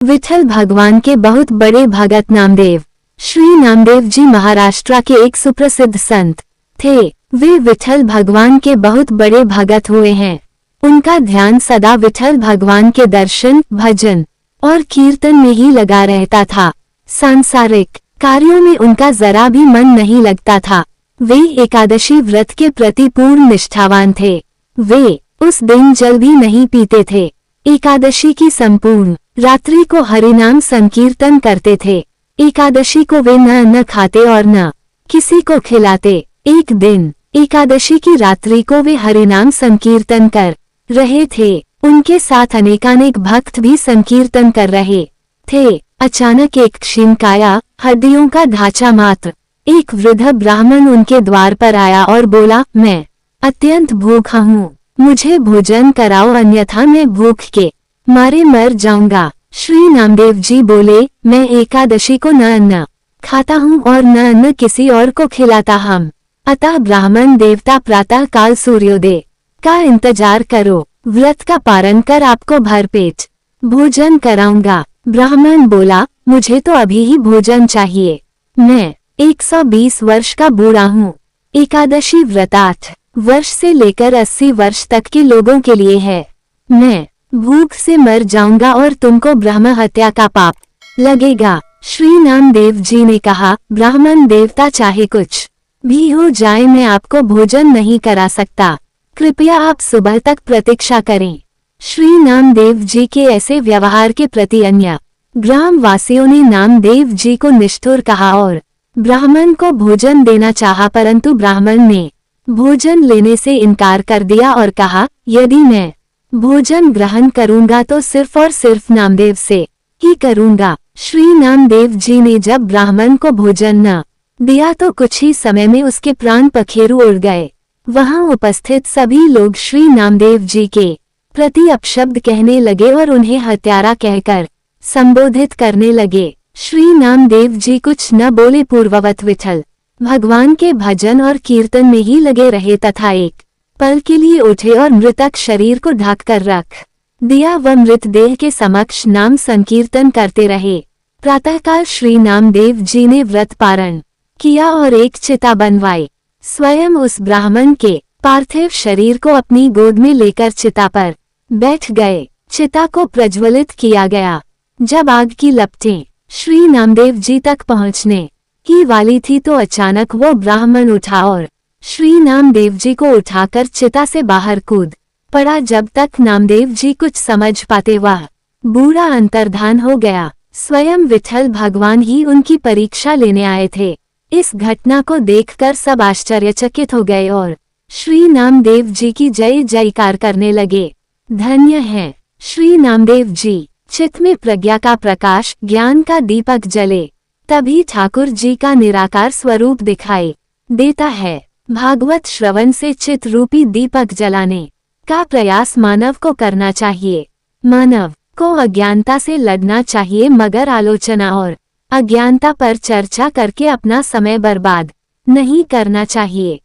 विठल भगवान के बहुत बड़े भगत नामदेव। श्री नामदेव जी महाराष्ट्र के एक सुप्रसिद्ध संत थे। वे विठल भगवान के बहुत बड़े भगत हुए हैं। उनका ध्यान सदा विठल भगवान के दर्शन, भजन और कीर्तन में ही लगा रहता था। सांसारिक कार्यों में उनका जरा भी मन नहीं लगता था। वे एकादशी व्रत के प्रति पूर्ण निष्ठावान थे। वे उस दिन जल भी नहीं पीते थे। एकादशी की संपूर्ण रात्रि को हरिनाम संकीर्तन करते थे। एकादशी को वे न खाते और न किसी को खिलाते। एक दिन एकादशी की रात्रि को वे हरिनाम संकीर्तन कर रहे थे। उनके साथ अनेकानेक भक्त भी संकीर्तन कर रहे थे। अचानक एक क्षीणकाया, हड्डियों का ढांचा मात्र एक वृद्ध ब्राह्मण उनके द्वार पर आया और बोला, मैं अत्यंत भूखा हूँ, मुझे भोजन कराओ, अन्यथा मैं भूख के मारे मर जाऊंगा। श्री नामदेव जी बोले, मैं एकादशी को न खाता हूँ और न किसी और को खिलाता हम। अतः ब्राह्मण देवता प्रातः काल सूर्योदय का इंतजार करो, व्रत का पारण कर आपको भरपेट भोजन कराऊंगा। ब्राह्मण बोला, मुझे तो अभी ही भोजन चाहिए, मैं 120 वर्ष का बूढ़ा हूँ। एकादशी व्रत 8 वर्ष से लेकर 80 वर्ष तक के लोगों के लिए है। मैं भूख से मर जाऊंगा और तुमको ब्रह्म हत्या का पाप लगेगा। श्री नामदेव जी ने कहा, ब्राह्मण देवता चाहे कुछ भी हो जाए, मैं आपको भोजन नहीं करा सकता, कृपया आप सुबह तक प्रतीक्षा करें। श्री नामदेव जी के ऐसे व्यवहार के प्रति अन्य ग्राम वासियों ने नामदेव जी को निष्ठुर कहा और ब्राह्मण को भोजन देना चाहा, परंतु ब्राह्मण ने भोजन लेने से इनकार कर दिया और कहा, यदि मैं भोजन ग्रहण करूंगा तो सिर्फ और सिर्फ नामदेव से ही करूंगा। श्री नामदेव जी ने जब ब्राह्मण को भोजन न दिया तो कुछ ही समय में उसके प्राण पखेरु उड़ गए। वहां उपस्थित सभी लोग श्री नामदेव जी के प्रति अपशब्द कहने लगे और उन्हें हत्यारा कहकर संबोधित करने लगे। श्री नामदेव जी कुछ न बोले, पूर्ववत विठल भगवान के भजन और कीर्तन में ही लगे रहे तथा एक पल के लिए उठे और मृतक शरीर को ढक कर रख दिया व मृतदेह के समक्ष नाम संकीर्तन करते रहे। प्रातःकाल श्री नामदेव जी ने व्रत पारण किया और एक चिता बनवाई। स्वयं उस ब्राह्मण के पार्थिव शरीर को अपनी गोद में लेकर चिता पर बैठ गए। चिता को प्रज्वलित किया गया। जब आग की लपटें श्री नामदेव जी तक पहुंचने ही वाली थी तो अचानक वो ब्राह्मण उठा और श्री नामदेव जी को उठाकर चिता से बाहर कूद पड़ा। जब तक नामदेव जी कुछ समझ पाते वह बूढ़ा अंतर्धान हो गया। स्वयं विठल भगवान ही उनकी परीक्षा लेने आए थे। इस घटना को देखकर सब आश्चर्यचकित हो गए और श्री नामदेव जी की जय जयकार करने लगे। धन्य है श्री नामदेव जी। चित्त में प्रज्ञा का प्रकाश, ज्ञान का दीपक जले, तभी ठाकुर जी का निराकार स्वरूप दिखाई देता है। भागवत श्रवण से चित्त रूपी दीपक जलाने का प्रयास मानव को करना चाहिए। मानव को अज्ञानता से लड़ना चाहिए, मगर आलोचना और अज्ञानता पर चर्चा करके अपना समय बर्बाद नहीं करना चाहिए।